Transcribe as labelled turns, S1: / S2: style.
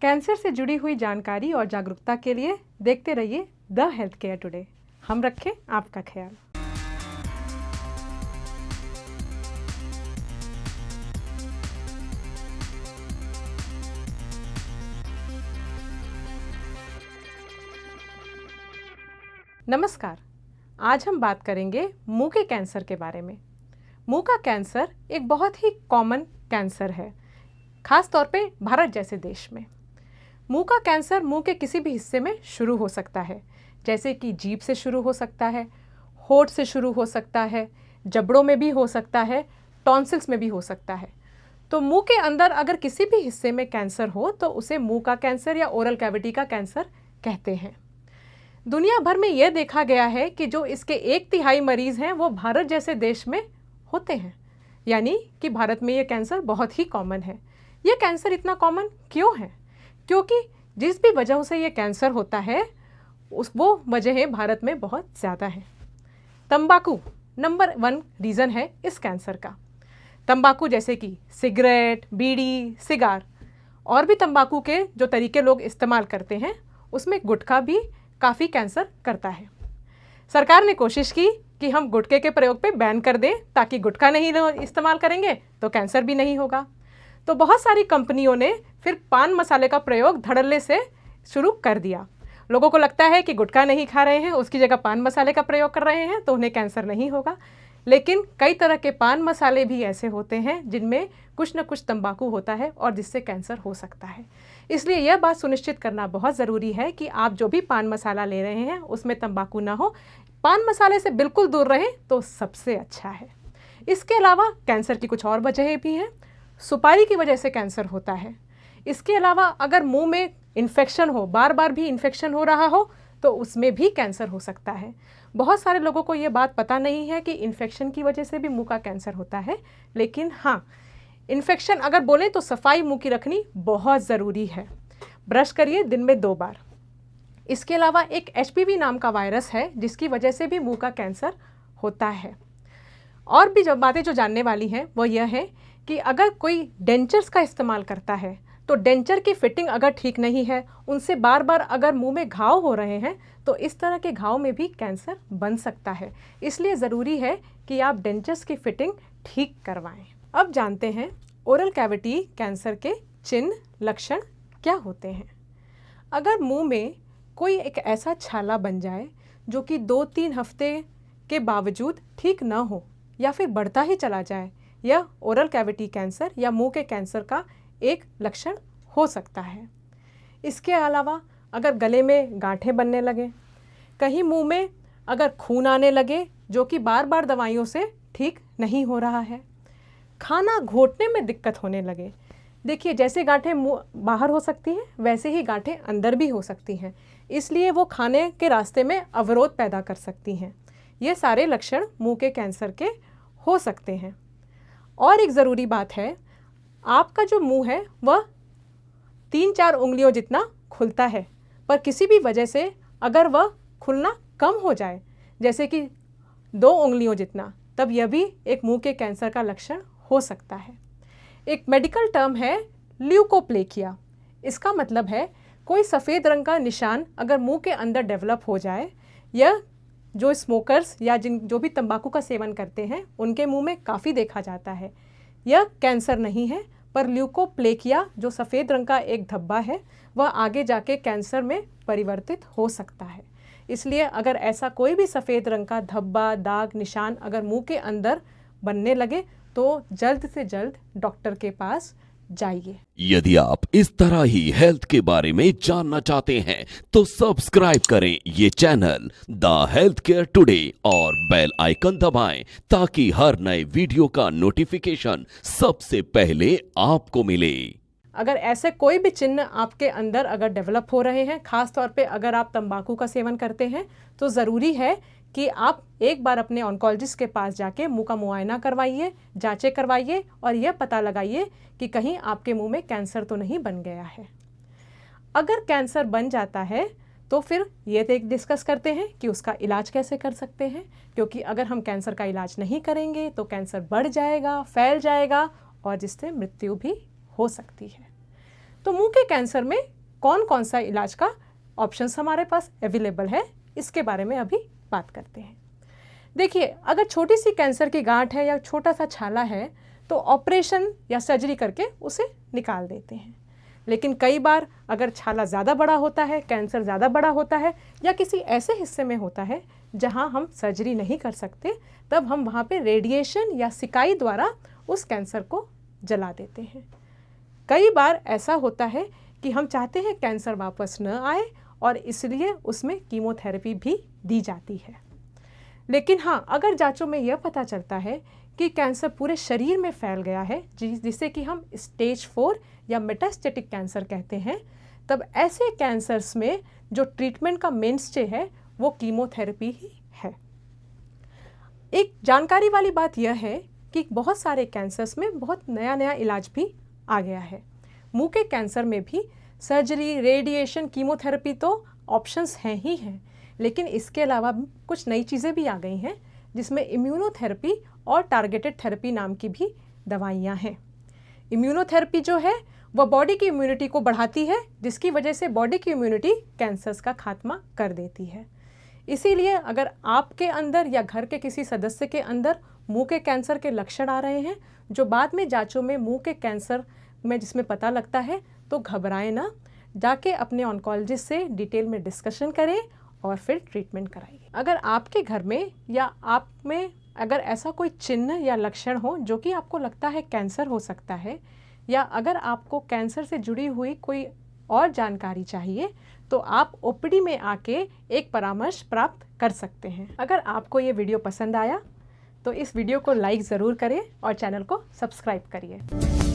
S1: Cancer से जुड़ी हुई जानकारी और जागरूकता के लिए देखते रहिए द हेल्थ केयर टुडे। हम रखें आपका ख्याल। नमस्कार, आज हम बात करेंगे मुंह के कैंसर के बारे में। मुंह का कैंसर एक बहुत ही कॉमन कैंसर है, खास तौर पे भारत जैसे देश में। मुंह का कैंसर मुंह के किसी भी हिस्से में शुरू हो सकता है, जैसे कि जीभ से शुरू हो सकता है, होठ से शुरू हो सकता है, जबड़ों में भी हो सकता है, टॉन्सिल्स में भी हो सकता है। तो मुंह के अंदर अगर किसी भी हिस्से में कैंसर हो तो उसे मुंह का कैंसर या ओरल कैविटी का कैंसर कहते हैं। दुनिया भर में यह देखा गया है कि जो इसके 1/3 मरीज हैं वो भारत जैसे देश में होते हैं, यानी कि भारत में यह कैंसर बहुत ही कॉमन है। यह कैंसर इतना कॉमन क्यों है? क्योंकि जिस भी वजह से यह कैंसर होता है वो वजहें भारत में बहुत ज़्यादा हैं। तंबाकू नंबर 1 रीज़न है इस कैंसर का। तंबाकू जैसे कि सिगरेट, बीड़ी, सिगार और भी तंबाकू के जो तरीके लोग इस्तेमाल करते हैं उसमें गुटखा भी काफ़ी कैंसर करता है। सरकार ने कोशिश की कि हम गुटखे के प्रयोग पे बैन कर दें ताकि गुटखा नहीं इस्तेमाल करेंगे तो कैंसर भी नहीं होगा। तो बहुत सारी कंपनियों ने फिर पान मसाले का प्रयोग धड़ल्ले से शुरू कर दिया। लोगों को लगता है कि गुटखा नहीं खा रहे हैं, उसकी जगह पान मसाले का प्रयोग कर रहे हैं तो उन्हें कैंसर नहीं होगा। लेकिन कई तरह के पान मसाले भी ऐसे होते हैं जिनमें कुछ न कुछ तंबाकू होता है और जिससे कैंसर हो सकता है। इसलिए यह बात सुनिश्चित करना बहुत ज़रूरी है कि आप जो भी पान मसाला ले रहे हैं उसमें तंबाकू ना हो। पान मसाले से बिल्कुल दूर रहें तो सबसे अच्छा है। इसके अलावा कैंसर की कुछ और वजहें भी हैं। सुपारी की वजह से कैंसर होता है। इसके अलावा अगर मुंह में इन्फेक्शन हो, बार बार भी इन्फेक्शन हो रहा हो तो उसमें भी कैंसर हो सकता है। बहुत सारे लोगों को ये बात पता नहीं है कि इन्फेक्शन की वजह से भी मुंह का कैंसर होता है, लेकिन हाँ, इन्फेक्शन अगर बोलें तो सफाई मुंह की रखनी बहुत ज़रूरी है। ब्रश करिए दिन में 2 बार। इसके अलावा एक HPV नाम का वायरस है जिसकी वजह से भी मुंह का कैंसर होता है। और भी जो बातें जो जानने वाली हैं वो यह है कि अगर कोई डेंचर्स का इस्तेमाल करता है तो डेंचर की फिटिंग अगर ठीक नहीं है, उनसे बार बार अगर मुंह में घाव हो रहे हैं तो इस तरह के घाव में भी कैंसर बन सकता है। इसलिए ज़रूरी है कि आप डेंचर्स की फिटिंग ठीक करवाएं। अब जानते हैं ओरल कैविटी कैंसर के चिन्ह, लक्षण क्या होते हैं। अगर मुंह में कोई एक ऐसा छाला बन जाए जो कि 2-3 हफ्ते के बावजूद ठीक न हो या फिर बढ़ता ही चला जाए, यह ओरल कैविटी कैंसर या मुंह के कैंसर का एक लक्षण हो सकता है। इसके अलावा अगर गले में गांठें बनने लगे, कहीं मुंह में अगर खून आने लगे जो कि बार बार दवाइयों से ठीक नहीं हो रहा है, खाना घोटने में दिक्कत होने लगे। देखिए, जैसे गांठें मुंह बाहर हो सकती हैं वैसे ही गांठें अंदर भी हो सकती हैं, इसलिए वो खाने के रास्ते में अवरोध पैदा कर सकती हैं। ये सारे लक्षण मुंह के कैंसर के हो सकते हैं। और एक ज़रूरी बात है, आपका जो मुंह है वह 3-4 उंगलियों जितना खुलता है, पर किसी भी वजह से अगर वह खुलना कम हो जाए, जैसे कि 2 उंगलियों जितना, तब यह भी एक मुंह के कैंसर का लक्षण हो सकता है। एक मेडिकल टर्म है ल्यूकोप्लेकिया। इसका मतलब है कोई सफ़ेद रंग का निशान अगर मुंह के अंदर डेवलप हो जाए। यह जो स्मोकर्स या जो भी तंबाकू का सेवन करते हैं उनके मुंह में काफ़ी देखा जाता है। यह कैंसर नहीं है, पर ल्यूकोप्लेकिया जो सफ़ेद रंग का एक धब्बा है वह आगे जाके कैंसर में परिवर्तित हो सकता है। इसलिए अगर ऐसा कोई भी सफ़ेद रंग का धब्बा, दाग, निशान अगर मुंह के अंदर बनने लगे तो जल्द से जल्द डॉक्टर के पास जाइए।
S2: यदि आप इस तरह ही हेल्थ के बारे में जानना चाहते हैं तो सब्सक्राइब करें ये channel the health care today और बेल आइकन दबाएं ताकि हर नए वीडियो का नोटिफिकेशन सबसे पहले आपको मिले।
S1: अगर ऐसे कोई भी चिन्ह आपके अंदर अगर डेवलप हो रहे हैं, खास तौर पे अगर आप तंबाकू का सेवन करते हैं, तो ज़रूरी है कि आप एक बार अपने ऑन्कोलॉजिस्ट के पास जाके मुंह का मुआयना करवाइए, जांचें करवाइए और यह पता लगाइए कि कहीं आपके मुंह में कैंसर तो नहीं बन गया है। अगर कैंसर बन जाता है तो फिर ये डिस्कस करते हैं कि उसका इलाज कैसे कर सकते हैं, क्योंकि अगर हम कैंसर का इलाज नहीं करेंगे तो कैंसर बढ़ जाएगा, फैल जाएगा और जिससे मृत्यु भी हो सकती है। तो मुंह के कैंसर में कौन कौन सा इलाज का ऑप्शंस हमारे पास अवेलेबल है, इसके बारे में अभी बात करते हैं। देखिए, अगर छोटी सी कैंसर की गांठ है या छोटा सा छाला है तो ऑपरेशन या सर्जरी करके उसे निकाल देते हैं। लेकिन कई बार अगर छाला ज़्यादा बड़ा होता है, कैंसर ज़्यादा बड़ा होता है या किसी ऐसे हिस्से में होता है जहां हम सर्जरी नहीं कर सकते, तब हम वहां पे रेडिएशन या सिकाई द्वारा उस कैंसर को जला देते हैं। कई बार ऐसा होता है कि हम चाहते हैं कैंसर वापस न आए और इसलिए उसमें कीमोथेरेपी भी दी जाती है। लेकिन हाँ, अगर जांचों में यह पता चलता है कि कैंसर पूरे शरीर में फैल गया है, जिसे कि हम स्टेज 4 या मेटास्टेटिक कैंसर कहते हैं, तब ऐसे कैंसर्स में जो ट्रीटमेंट का मेनस्टे है वो कीमोथेरेपी ही है। एक जानकारी वाली बात यह है कि बहुत सारे कैंसर्स में बहुत नया नया इलाज भी आ गया है। मुंह के कैंसर में भी सर्जरी, रेडिएशन, कीमोथेरेपी तो ऑप्शंस हैं ही हैं, लेकिन इसके अलावा कुछ नई चीज़ें भी आ गई हैं जिसमें इम्यूनोथेरेपी और टारगेटेड थेरेपी नाम की भी दवाइयाँ हैं। इम्यूनोथेरेपी जो है वह बॉडी की इम्यूनिटी को बढ़ाती है, जिसकी वजह से बॉडी की इम्यूनिटी कैंसर्स का खात्मा कर देती है। इसीलिए अगर आपके अंदर या घर के किसी सदस्य के अंदर मुंह के कैंसर के लक्षण आ रहे हैं जो बाद में जांचों में मुंह के कैंसर में जिसमें पता लगता है, तो घबराएं ना, जाके अपने ऑन्कोलॉजिस्ट से डिटेल में डिस्कशन करें और फिर ट्रीटमेंट कराइए। अगर आपके घर में या आप में अगर ऐसा कोई चिन्ह या लक्षण हो जो कि आपको लगता है कैंसर हो सकता है, या अगर आपको कैंसर से जुड़ी हुई कोई और जानकारी चाहिए, तो आप ओपीडी में आके एक परामर्श प्राप्त कर सकते हैं। अगर आपको ये वीडियो पसंद आया तो इस वीडियो को लाइक ज़रूर करें और चैनल को सब्सक्राइब करिए।